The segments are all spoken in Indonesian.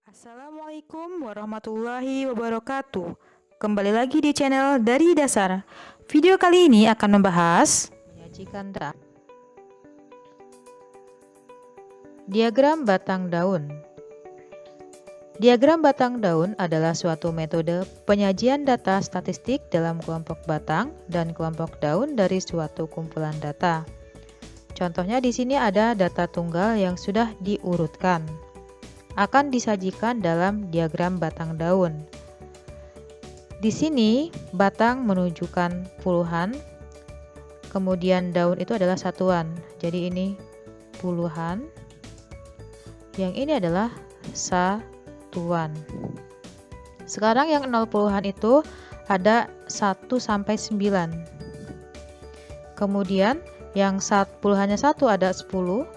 Assalamualaikum warahmatullahi wabarakatuh. Kembali lagi di channel Dari Dasar. Video kali ini akan membahas menyajikan data. Diagram batang daun. Diagram batang daun adalah suatu metode penyajian data statistik dalam kelompok batang dan kelompok daun dari suatu kumpulan data. Contohnya di sini ada data tunggal yang sudah diurutkan. Akan disajikan dalam diagram batang daun. Di sini batang menunjukkan puluhan, kemudian daun itu adalah satuan. Jadi ini puluhan, yang ini adalah satuan. Sekarang yang 0 puluhan itu ada 1 sampai 9. Kemudian yang puluhannya 1 ada 10,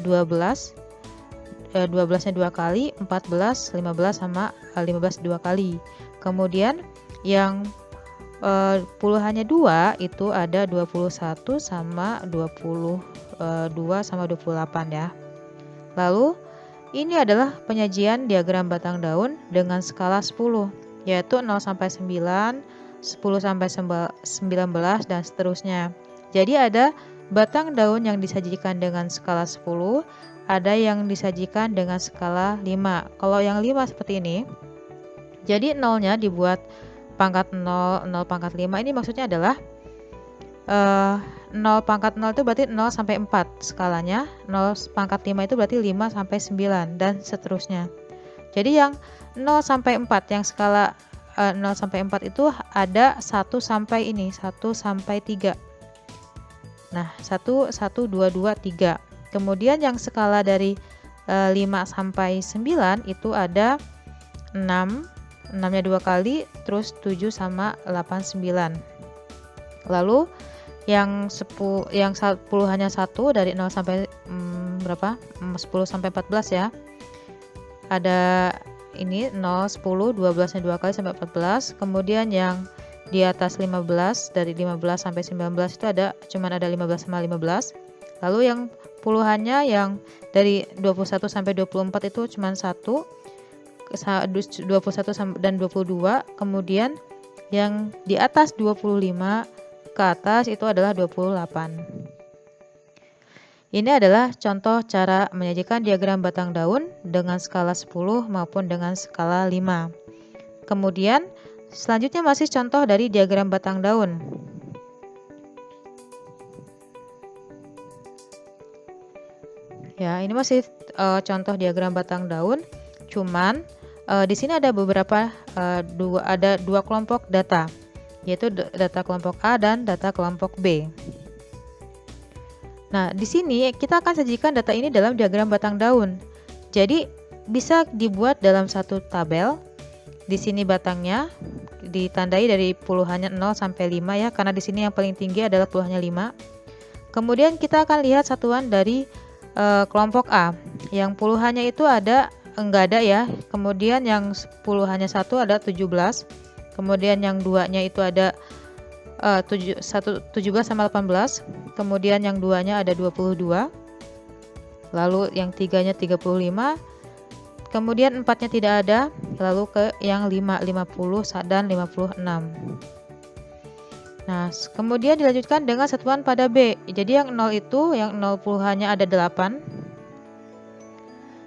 12, 12-nya 2 kali, 14, 15 sama 15 2 kali. Kemudian yang puluhannya 2 itu ada 21 sama 22 sama 28 ya. Lalu ini adalah penyajian diagram batang daun dengan skala 10, yaitu 0 sampai 9, 10 sampai 19 dan seterusnya. Jadi ada batang daun yang disajikan dengan skala 10, ada yang disajikan dengan skala 5. Kalau yang 5 seperti ini, jadi 0-nya dibuat pangkat 0, 0 pangkat 5. Ini maksudnya adalah 0 pangkat 0 itu berarti 0 sampai 4 skalanya, 0 pangkat 5 itu berarti 5 sampai 9 dan seterusnya. Jadi yang 0 sampai 4, yang skala 0 sampai 4 itu ada 1 sampai ini, 1 sampai 3. Nah, 1, 1, 2, 2, 3. Kemudian yang skala dari 5 sampai 9 itu ada 6, 6-nya 2 kali, terus 7 sama 8, 9. Lalu yang puluhannya 1 dari 0 sampai 10 sampai 14 ya. Ada ini 0, 10, 12-nya 2 kali sampai 14. Kemudian yang di atas 15 dari 15 sampai 19 itu cuman ada 15 sama 15. Lalu yang puluhannya yang dari 21 sampai 24 itu cuma 1, 21 dan 22. Kemudian yang di atas 25 ke atas itu adalah 28. Ini adalah contoh cara menyajikan diagram batang daun dengan skala 10 maupun dengan skala 5. Kemudian selanjutnya masih contoh dari diagram batang daun. Ya, ini masih contoh diagram batang daun. Cuman di sini ada beberapa ada dua kelompok data, yaitu data kelompok A dan data kelompok B. Nah, di sini kita akan sajikan data ini dalam diagram batang daun. Jadi bisa dibuat dalam satu tabel. Di sini batangnya ditandai dari puluhannya 0 sampai 5 ya, karena di sini yang paling tinggi adalah puluhannya 5. Kemudian kita akan lihat satuan dari kelompok A. Yang puluhannya itu enggak ada ya. Kemudian yang puluhannya 1 ada 17. Kemudian yang 2-nya itu ada 17 sama 18. Kemudian yang 2-nya ada 22. Lalu yang 3-nya 35. Kemudian 4-nya tidak ada. Lalu ke yang 5, 50 dan 56. Nah, kemudian dilanjutkan dengan satuan pada B. Jadi yang 0 itu, yang 0 puluhannya ada 8.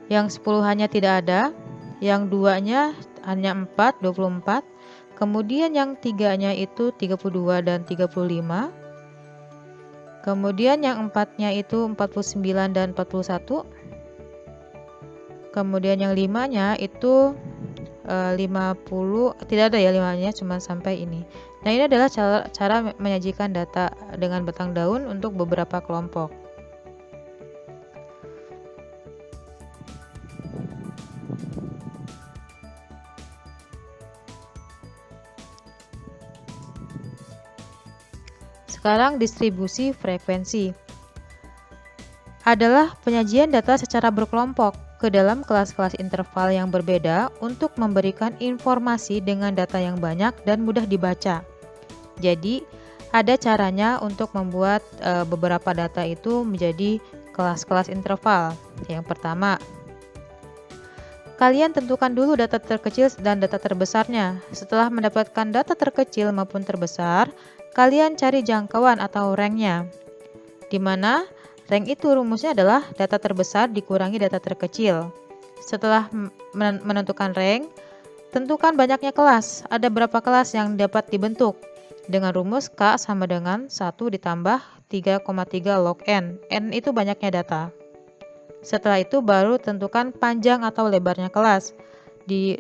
Yang 10-nya tidak ada. Yang 2-nya hanya 4, 24. Kemudian yang 3-nya itu 32 dan 35. Kemudian yang 4-nya itu 49 dan 41. Kemudian yang 5-nya itu 50, tidak ada ya 5-nya, cuma sampai ini. Nah, ini adalah cara menyajikan data dengan batang daun untuk beberapa kelompok. Sekarang distribusi frekuensi adalah penyajian data secara berkelompok ke dalam kelas-kelas interval yang berbeda untuk memberikan informasi dengan data yang banyak dan mudah dibaca. Jadi, ada caranya untuk membuat beberapa data itu menjadi kelas-kelas interval. Yang pertama, Kalian tentukan dulu data terkecil dan data terbesarnya. Setelah mendapatkan data terkecil maupun terbesar, kalian cari jangkauan atau ranknya. Di mana rank itu rumusnya adalah data terbesar dikurangi data terkecil. Setelah menentukan rank, tentukan banyaknya kelas. Ada berapa kelas yang dapat dibentuk? Dengan rumus K sama dengan 1 ditambah 3,3 log N. N itu banyaknya data. Setelah itu baru tentukan panjang atau lebarnya kelas.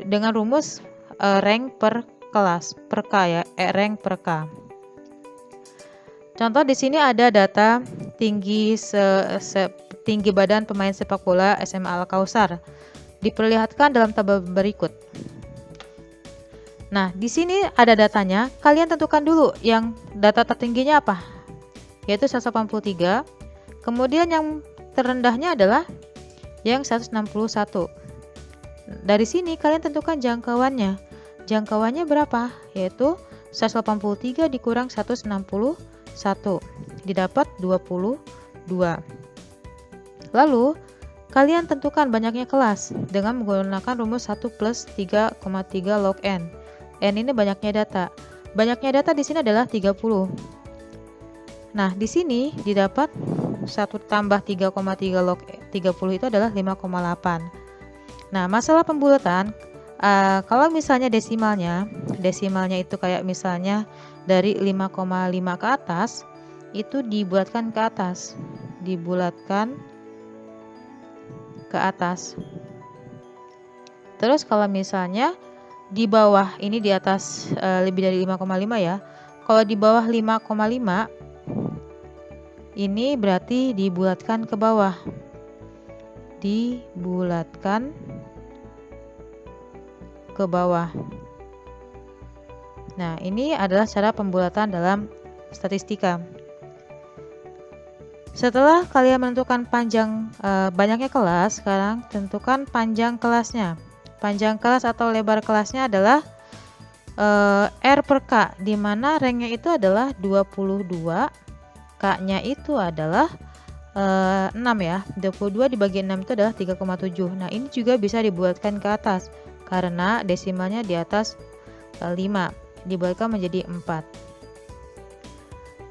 Dengan rumus rank per kelas, per K ya, rank per K. Contoh di sini ada data tinggi badan pemain sepak bola SMA Al-Kausar. Diperlihatkan dalam tabel berikut. Nah, di sini ada datanya. Kalian tentukan dulu yang data tertingginya apa, yaitu 183. Kemudian yang terendahnya adalah yang 161. Dari sini kalian tentukan jangkauannya. Jangkauannya berapa? Yaitu 183 dikurang 161 didapat 22. Lalu kalian tentukan banyaknya kelas dengan menggunakan rumus 1 plus 3,3 log N. N ini banyaknya data. Banyaknya data di sini adalah 30. Nah, di sini didapat 1 tambah 3,3 log 30 itu adalah 5,8. Nah, masalah pembulatan, kalau misalnya desimalnya itu kayak misalnya dari 5,5 ke atas, itu dibulatkan ke atas. Terus kalau misalnya di bawah, ini di atas lebih dari 5,5 ya. Kalau di bawah 5,5 ini berarti dibulatkan ke bawah. Nah, ini adalah cara pembulatan dalam statistika. Setelah kalian menentukan panjang banyaknya kelas, sekarang tentukan panjang kelasnya. Panjang kelas atau lebar kelasnya adalah R per K, di mana ranknya itu adalah 22, K-nya itu adalah 6 ya. 22 dibagi 6 itu adalah 3,7. Nah, ini juga bisa dibuatkan ke atas karena desimalnya di atas 5, dibuatkan menjadi 4.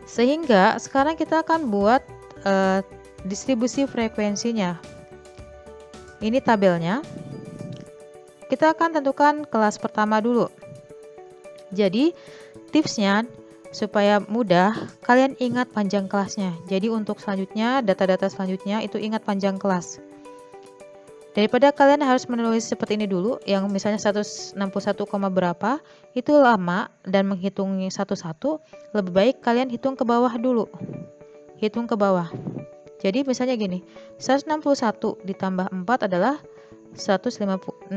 Sehingga sekarang kita akan buat distribusi frekuensinya. Ini tabelnya. Kita akan tentukan kelas pertama dulu. Jadi tipsnya supaya mudah, kalian ingat panjang kelasnya. Jadi untuk selanjutnya, data-data selanjutnya itu ingat panjang kelas. Daripada kalian harus menulis seperti ini dulu, yang misalnya 161, berapa, itu lama dan menghitungnya satu-satu, lebih baik kalian hitung ke bawah dulu. Hitung ke bawah. Jadi misalnya gini, 161 ditambah 4 adalah 165.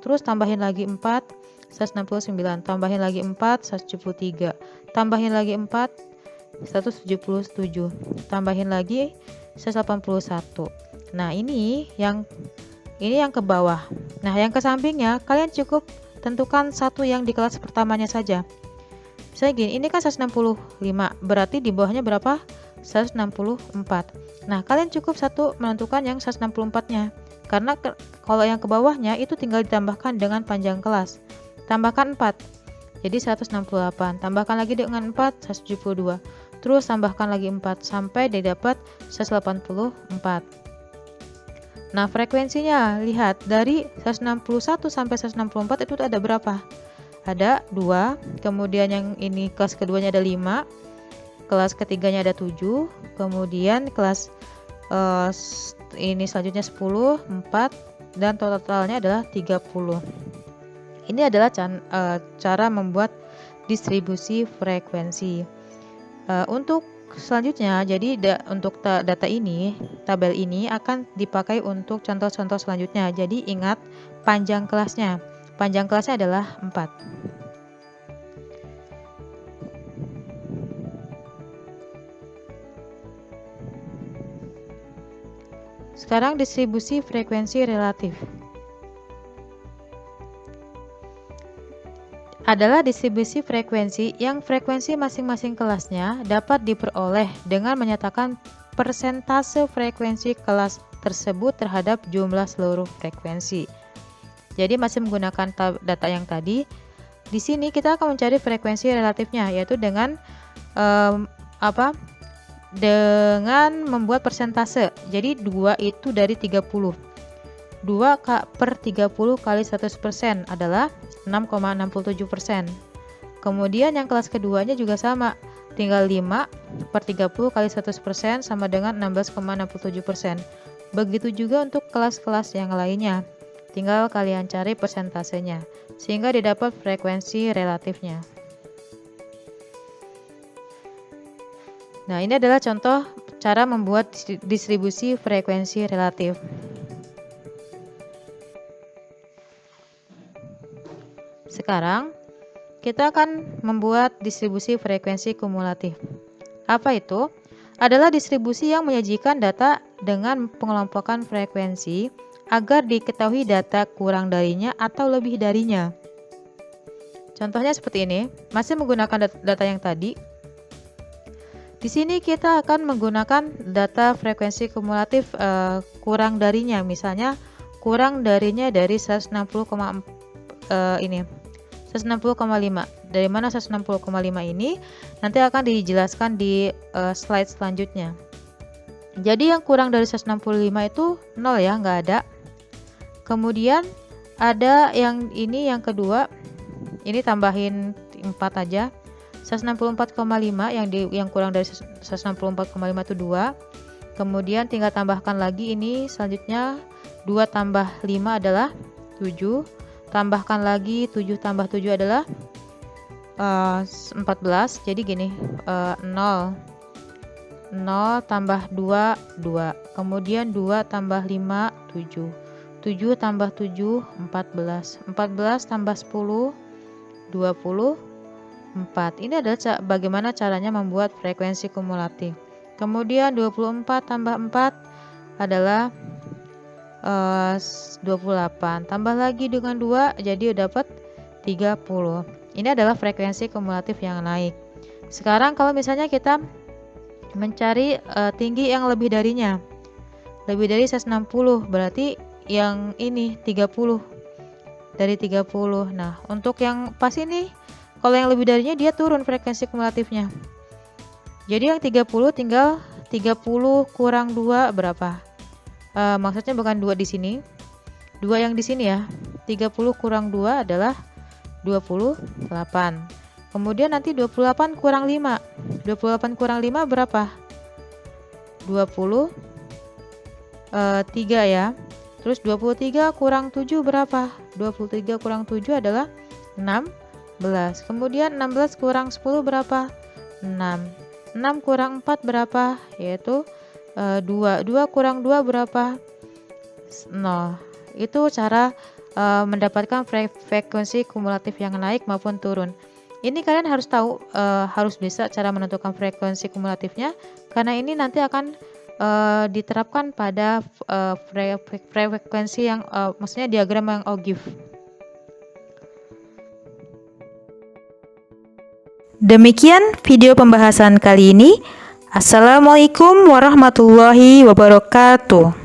Terus tambahin lagi 4, 169. Tambahin lagi 4, 173. Tambahin lagi 4, 177. Tambahin lagi 181. Nah, ini yang ke bawah. Nah, yang ke sampingnya kalian cukup tentukan satu yang di kelas pertamanya saja. Misalnya gini, ini kan 165, berarti di bawahnya berapa? 164. Nah, kalian cukup satu menentukan yang 164-nya. Karena kalau yang ke bawahnya itu tinggal ditambahkan dengan panjang kelas. Tambahkan 4. Jadi 168. Tambahkan lagi dengan 4, 172. Terus tambahkan lagi 4 sampai didapat 184. Nah, frekuensinya lihat dari 161 sampai 164 itu ada berapa? Ada 2. Kemudian yang ini kelas keduanya ada 5. Kelas ketiganya ada 7. Kemudian kelas ini selanjutnya 10, 4, dan totalnya adalah 30. Ini adalah cara membuat distribusi frekuensi. Untuk selanjutnya, jadi untuk data ini, tabel ini akan dipakai untuk contoh-contoh selanjutnya. Jadi ingat panjang kelasnya. Panjang kelasnya adalah 4. Sekarang distribusi frekuensi relatif. Adalah distribusi frekuensi yang frekuensi masing-masing kelasnya dapat diperoleh dengan menyatakan persentase frekuensi kelas tersebut terhadap jumlah seluruh frekuensi. Jadi masih menggunakan data yang tadi. Di sini kita akan mencari frekuensi relatifnya, yaitu dengan dengan membuat persentase. Jadi 2 itu dari 30. 2/30 kali 100% adalah 6,67%. Kemudian yang kelas keduanya juga sama, tinggal 5/30 kali 100% sama dengan 16,67%. Begitu juga untuk kelas-kelas yang lainnya, tinggal kalian cari persentasenya sehingga didapat frekuensi relatifnya. Nah, ini adalah contoh cara membuat distribusi frekuensi relatif. Sekarang kita akan membuat distribusi frekuensi kumulatif. Apa itu? Adalah distribusi yang menyajikan data dengan pengelompokan frekuensi agar diketahui data kurang darinya atau lebih darinya. Contohnya seperti ini, masih menggunakan data yang tadi. Di sini kita akan menggunakan data frekuensi kumulatif kurang darinya, misalnya kurang darinya dari 160,5. Dari mana 160,5 ini nanti akan dijelaskan di slide selanjutnya. Jadi yang kurang dari 165 itu 0 ya, nggak ada. Kemudian ada yang ini, yang kedua, ini tambahin 4 aja. 164,5 yang kurang dari 164,5 itu 2. Kemudian tinggal tambahkan lagi ini selanjutnya 2 tambah 5 adalah 7. Tambahkan lagi 7 tambah 7 adalah 14. Jadi gini, 0 tambah 2 2. Kemudian 2 tambah 5 7. 7 tambah 7 14. 14 tambah 10 24. Ini adalah bagaimana caranya membuat frekuensi kumulatif. Kemudian 24 tambah 4 adalah 28. Tambah lagi dengan 2 jadi dapat 30. Ini adalah frekuensi kumulatif yang naik. Sekarang kalau misalnya kita mencari tinggi yang lebih darinya, lebih dari 160, berarti yang ini 30, dari 30. Nah, untuk yang pas ini, kalau yang lebih darinya dia turun frekuensi kumulatifnya. Jadi yang 30 tinggal 30 kurang 2 berapa? Maksudnya bukan 2 di sini, 2 yang di sini ya. 30 kurang 2 adalah 28. Kemudian nanti 28 kurang 5. 28 kurang 5 berapa? 23 ya. Terus 23 kurang 7 berapa? 23 kurang 7 adalah 16. Kemudian 16 kurang 10 berapa? 6. 6 kurang 4 berapa? Yaitu 2. 2 kurang 2 berapa? 0. Itu cara mendapatkan frekuensi kumulatif yang naik maupun turun. Ini kalian harus tahu, harus bisa cara menentukan frekuensi kumulatifnya, karena ini nanti akan diterapkan pada frekuensi yang maksudnya diagram yang Ogive. Demikian video pembahasan kali ini. Assalamualaikum warahmatullahi wabarakatuh.